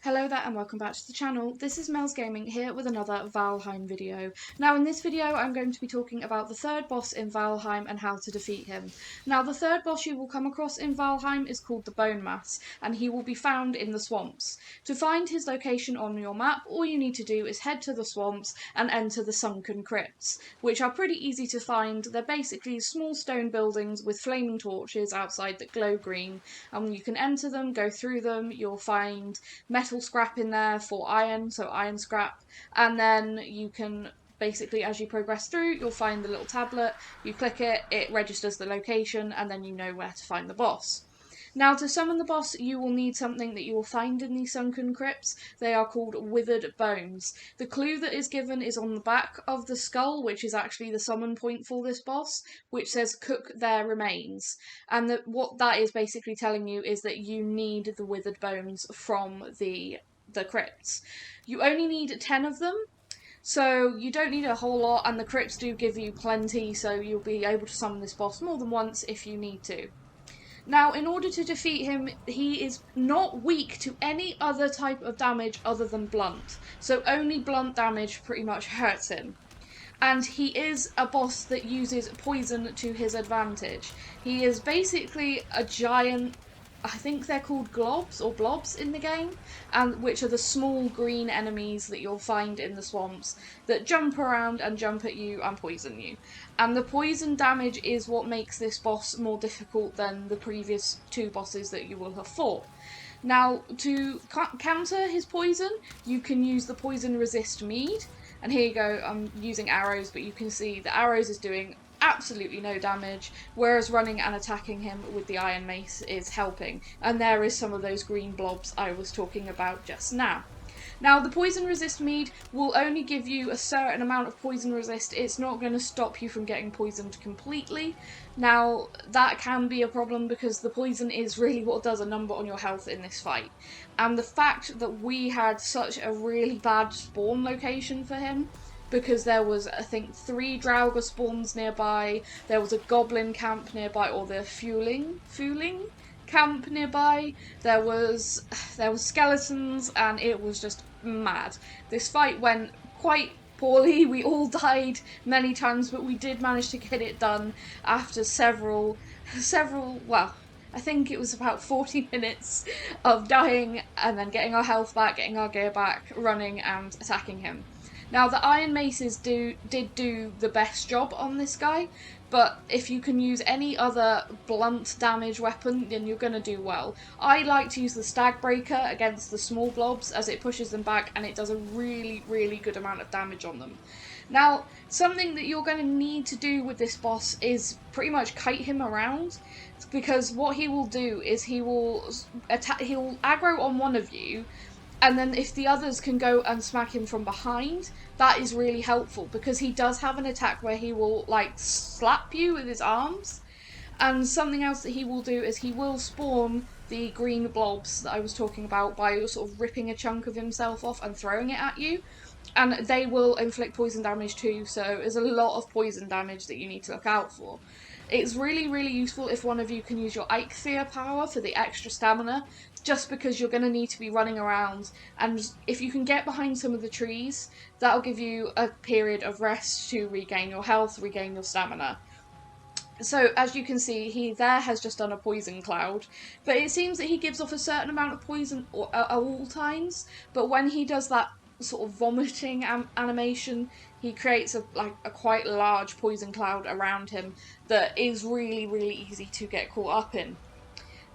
Hello there and welcome back to the channel. This is Mel's Gaming here with another Valheim video. Now in this video I'm going to be talking about the third boss in Valheim and how to defeat him. Now the third boss you will come across in Valheim is called the Bonemass and he will be found in the swamps. To find his location on your map, all you need to do is head to the swamps and enter the sunken crypts, which are pretty easy to find. They're basically small stone buildings with flaming torches outside that glow green, and you can enter them, go through them, you'll find metal scrap in there for iron, so iron scrap, and then you can basically, as you progress through, you'll find the little tablet, you click it, it registers the location, and then you know where to find the boss. Now, to summon the boss, you will need something that you will find in these sunken crypts. They are called withered bones. The clue that is given is on the back of the skull, which is actually the summon point for this boss, which says cook their remains. And what that is basically telling you is that you need the withered bones from the crypts. You only need 10 of them, so you don't need a whole lot, and the crypts do give you plenty, so you'll be able to summon this boss more than once if you need to. Now, in order to defeat him, he is not weak to any other type of damage other than blunt. So only blunt damage pretty much hurts him. And he is a boss that uses poison to his advantage. He is basically a giant, I think they're called globs or blobs in the game, and which are the small green enemies that you'll find in the swamps that jump around and jump at you and poison you. And the poison damage is what makes this boss more difficult than the previous two bosses that you will have fought. Now, to counter his poison, you can use the poison resist mead. And here you go, I'm using arrows, but you can see the arrows is doing absolutely no damage, whereas running and attacking him with the iron mace is helping. And there is some of those green blobs I was talking about just now. Now, the poison resist mead will only give you a certain amount of poison resist. It's not going to stop you from getting poisoned completely. Now, that can be a problem because the poison is really what does a number on your health in this fight. And the fact that we had such a really bad spawn location for him, because there was, I think, 3 Draugr spawns nearby, there was a goblin camp nearby, or the fueling camp nearby, there was skeletons, and it was just mad. This fight went quite poorly. We all died many times, but we did manage to get it done after several, well, I think it was about 40 minutes of dying and then getting our health back, getting our gear back, running and attacking him. Now, the iron maces did do the best job on this guy, but if you can use any other blunt damage weapon, then you're going to do well. I like to use the stag breaker against the small blobs as it pushes them back, and it does a really, really good amount of damage on them. Now, something that you're going to need to do with this boss is pretty much kite him around, because what he will do is he will aggro on one of you, and then if the others can go and smack him from behind, that is really helpful, because he does have an attack where he will, like, slap you with his arms. And something else that he will do is he will spawn the green blobs that I was talking about by sort of ripping a chunk of himself off and throwing it at you. And they will inflict poison damage too, so there's a lot of poison damage that you need to look out for. It's really, really useful if one of you can use your Eikthyr power for the extra stamina, just because you're going to need to be running around, and if you can get behind some of the trees, that'll give you a period of rest to regain your health, regain your stamina. So, as you can see, he there has just done a poison cloud, but it seems that he gives off a certain amount of poison at all times, but when he does that sort of vomiting animation, he creates a quite large poison cloud around him that is really, really easy to get caught up in.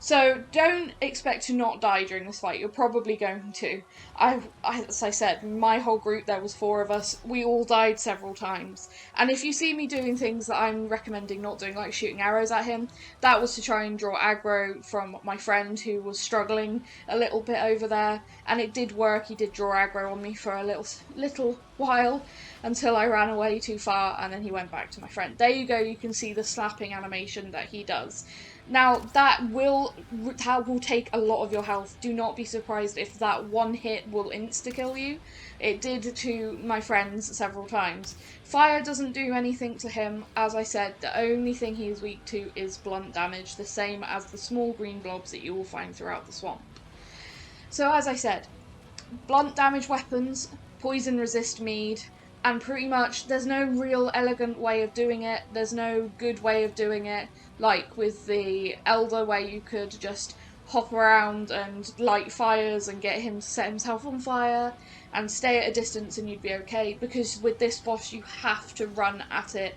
So don't expect to not die during this fight, you're probably going to. As I said, my whole group, there was 4 of us, we all died several times. And if you see me doing things that I'm recommending not doing, like shooting arrows at him, that was to try and draw aggro from my friend who was struggling a little bit over there. And it did work, he did draw aggro on me for a little while, until I ran away too far, and then he went back to my friend. There you go, you can see the slapping animation that he does. Now, that will take a lot of your health. Do not be surprised if that one hit will insta-kill you. It did to my friends several times. Fire doesn't do anything to him. As I said, the only thing he is weak to is blunt damage, the same as the small green blobs that you will find throughout the swamp. So as I said, blunt damage weapons, poison resist mead, and pretty much there's no real elegant way of doing it. There's no good way of doing it, like with the Elder, where you could just hop around and light fires and get him to set himself on fire and stay at a distance and you'd be okay. Because with this boss, you have to run at it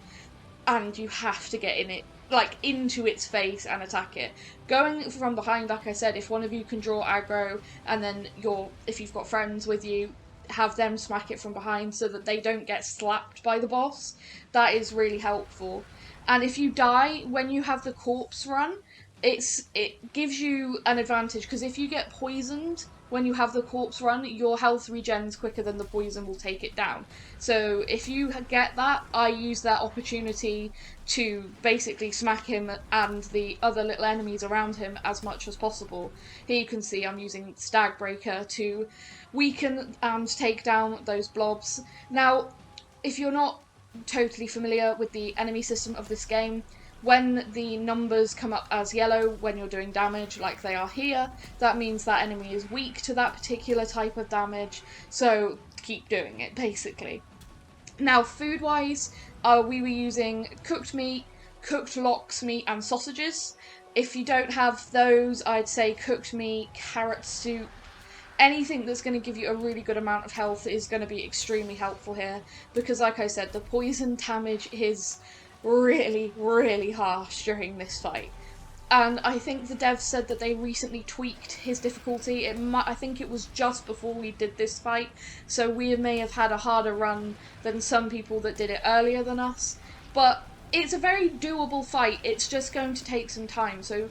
and you have to get in it, like into its face and attack it. Going from behind, like I said, if one of you can draw aggro and then if you've got friends with you, have them smack it from behind so that they don't get slapped by the boss, that is really helpful. And if you die when you have the corpse run, it gives you an advantage, because if you get poisoned when you have the corpse run, your health regens quicker than the poison will take it down. So if you get that, I use that opportunity to basically smack him and the other little enemies around him as much as possible. Here you can see I'm using Stag Breaker to weaken and take down those blobs. Now, if you're not totally familiar with the enemy system of this game, when the numbers come up as yellow when you're doing damage, like they are here, that means that enemy is weak to that particular type of damage, so keep doing it, basically. Now, food-wise, we were using cooked meat, cooked lox meat, and sausages. If you don't have those, I'd say cooked meat, carrot soup, anything that's going to give you a really good amount of health is going to be extremely helpful here, because like I said, the poison damage is really, really harsh during this fight. And I think the devs said that they recently tweaked his difficulty. I think it was just before we did this fight, so we may have had a harder run than some people that did it earlier than us. But it's a very doable fight, it's just going to take some time, so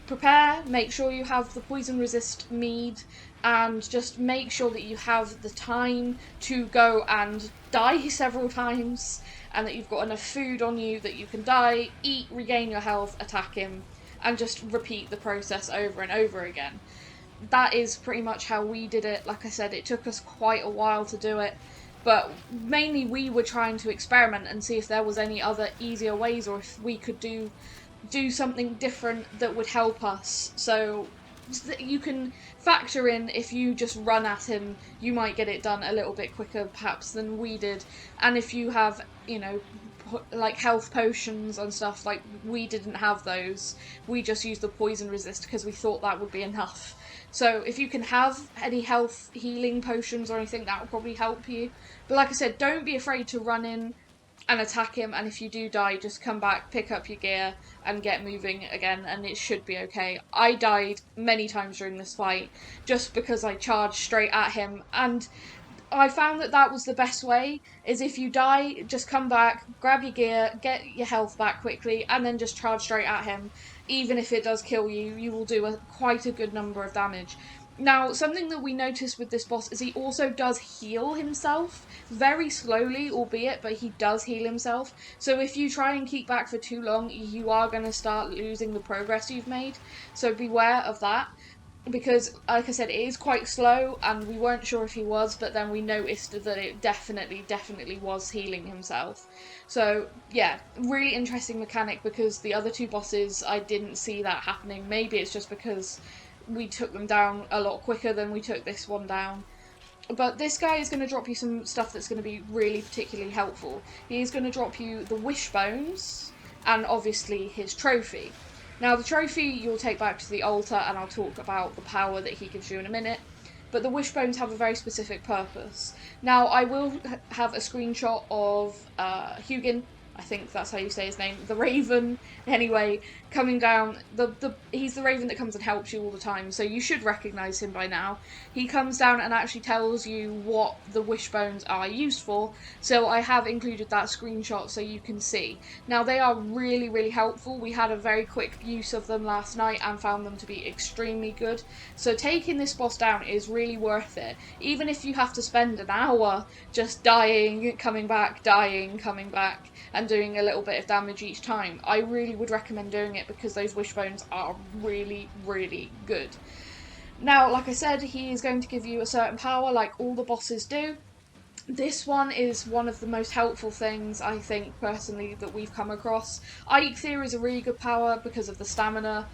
prepare, make sure you have the poison resist mead, and just make sure that you have the time to go and die several times, and that you've got enough food on you that you can die, eat, regain your health, attack him, and just repeat the process over and over again. That is pretty much how we did it. Like I said, it took us quite a while to do it, but mainly we were trying to experiment and see if there was any other easier ways, or if we could do something different that would help us. So you can factor in, if you just run at him, you might get it done a little bit quicker perhaps than we did. And if you have, like health potions and stuff, like we didn't have those, we just used the poison resist because we thought that would be enough. So if you can have any health healing potions or anything, that will probably help you. But like I said, don't be afraid to run in and attack him, and if you do die, just come back, pick up your gear, and get moving again, and it should be okay. I died many times during this fight, just because I charged straight at him, and I found that that was the best way, is if you die, just come back, grab your gear, get your health back quickly, and then just charge straight at him. Even if it does kill you, you will do quite a good number of damage. Now, something that we noticed with this boss is he also does heal himself, very slowly, albeit, but he does heal himself. So if you try and keep back for too long, you are going to start losing the progress you've made. So beware of that, because, like I said, it is quite slow, and we weren't sure if he was, but then we noticed that it definitely was healing himself. So, yeah, really interesting mechanic, because the other two bosses, I didn't see that happening. Maybe it's just because we took them down a lot quicker than we took this one down. But this guy is going to drop you some stuff that's going to be really particularly helpful. He's going to drop you the wishbones, and obviously his trophy. Now, the trophy you'll take back to the altar, and I'll talk about the power that he gives you in a minute. But the wishbones have a very specific purpose. Now, I will have a screenshot of Hugin, I think that's how you say his name, the Raven, anyway, coming down. He's the Raven that comes and helps you all the time, so you should recognise him by now. He comes down and actually tells you what the wishbones are used for, so I have included that screenshot so you can see. Now, they are really, really helpful. We had a very quick use of them last night and found them to be extremely good, so taking this boss down is really worth it. Even if you have to spend an hour just dying, coming back, and doing a little bit of damage each time, I really would recommend doing it, because those wishbones are really, really good. Now, like I said, he is going to give you a certain power, like all the bosses do. This one is one of the most helpful things, I think, personally, that we've come across. Eikthyr is a really good power because of the stamina.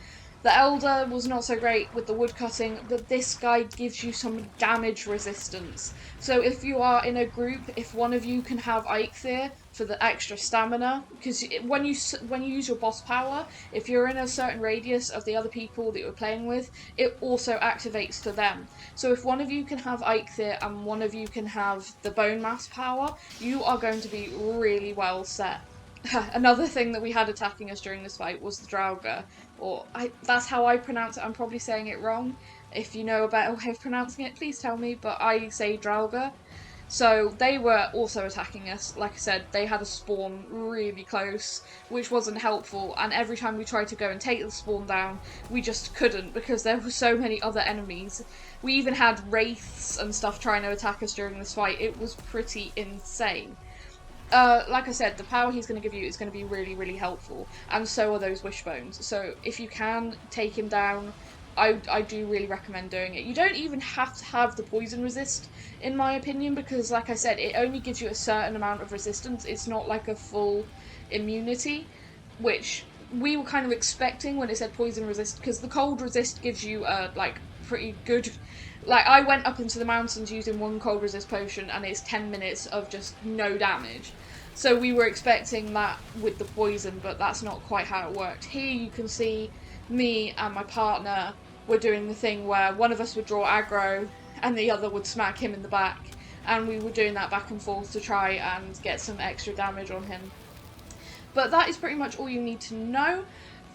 The Elder was not so great with the woodcutting, but this guy gives you some damage resistance. So if you are in a group, if one of you can have Eikthyr for the extra stamina, because when you use your boss power, if you're in a certain radius of the other people that you're playing with, it also activates for them. So if one of you can have Eikthyr and one of you can have the Bonemass power, you are going to be really well set. Another thing that we had attacking us during this fight was the Draugr, that's how I pronounce it. I'm probably saying it wrong. If you know a better way of pronouncing it, please tell me. But I say Draugr. So they were also attacking us. Like I said, they had a spawn really close, which wasn't helpful. And every time we tried to go and take the spawn down, we just couldn't because there were so many other enemies. We even had wraiths and stuff trying to attack us during this fight. It was pretty insane. Like I said, the power he's going to give you is going to be really, really helpful, and so are those wishbones. So if you can take him down, I do really recommend doing it. You don't even have to have the poison resist, in my opinion, because like I said, it only gives you a certain amount of resistance. It's not like a full immunity, which we were kind of expecting when it said poison resist, because the cold resist gives you a like pretty good. Like, I went up into the mountains using one cold resist potion, and it's 10 minutes of just no damage. So we were expecting that with the poison, but that's not quite how it worked. Here you can see me and my partner were doing the thing where one of us would draw aggro and the other would smack him in the back, and we were doing that back and forth to try and get some extra damage on him. But that is pretty much all you need to know.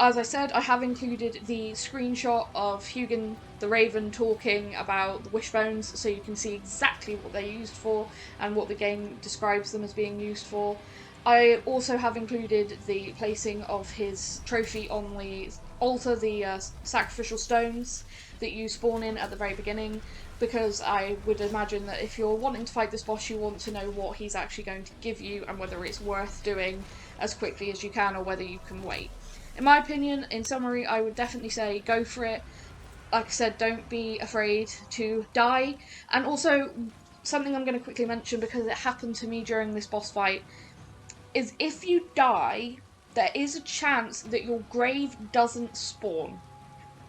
As I said, I have included the screenshot of Hugin the Raven talking about the wishbones, so you can see exactly what they're used for and what the game describes them as being used for. I also have included the placing of his trophy on the altar, the sacrificial stones that you spawn in at the very beginning, because I would imagine that if you're wanting to fight this boss, you want to know what he's actually going to give you and whether it's worth doing as quickly as you can or whether you can wait. In my opinion, in summary, I would definitely say go for it. Like I said, don't be afraid to die. And also, something I'm going to quickly mention because it happened to me during this boss fight is if you die, there is a chance that your grave doesn't spawn.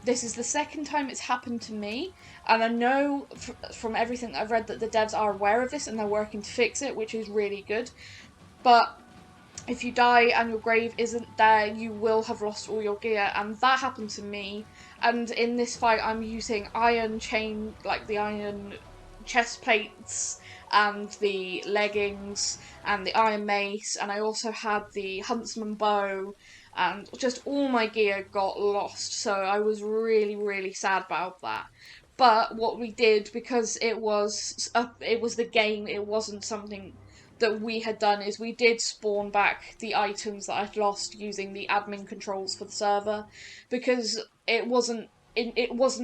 This is the second time it's happened to me, and I know from everything that I've read that the devs are aware of this and they're working to fix it, which is really good. But if you die and your grave isn't there, you will have lost all your gear, and that happened to me. And in this fight, I'm using iron chain, like the iron chest plates, and the leggings, and the iron mace, and I also had the huntsman bow, and just all my gear got lost, so I was really, really sad about that. But what we did, because it was the game, it wasn't something that we had done, is we did spawn back the items that I'd lost using the admin controls for the server, because it wasn't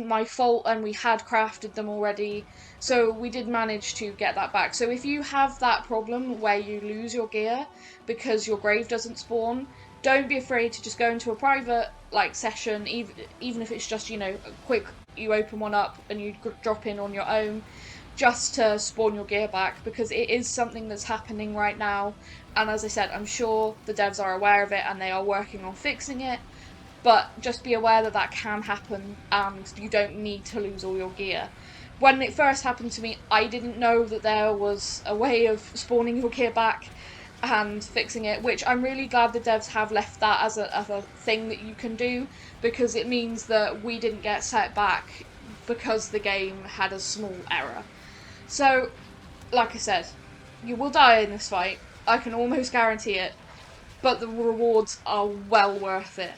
my fault and we had crafted them already, so we did manage to get that back. So if you have that problem where you lose your gear because your grave doesn't spawn, don't be afraid to just go into a private session, even if it's just, a quick, you open one up and you drop in on your own, just to spawn your gear back, because it is something that's happening right now. And as I said, I'm sure the devs are aware of it and they are working on fixing it, but just be aware that that can happen and you don't need to lose all your gear. When it first happened to me, I didn't know that there was a way of spawning your gear back and fixing it, which I'm really glad the devs have left that as a thing that you can do, because it means that we didn't get set back because the game had a small error. So, like I said, you will die in this fight. I can almost guarantee it, but the rewards are well worth it.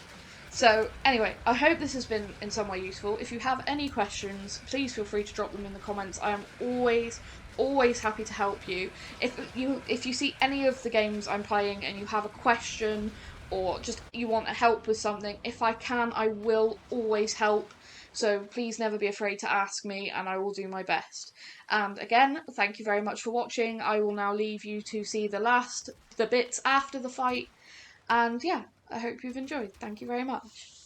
So, anyway, I hope this has been in some way useful. If you have any questions, please feel free to drop them in the comments. I am always happy to help you. If you see any of the games I'm playing and you have a question or just you want help with something, if I can, I will always help. So please never be afraid to ask me and I will do my best. And again, thank you very much for watching. I will now leave you to see the bits after the fight. And yeah, I hope you've enjoyed. Thank you very much.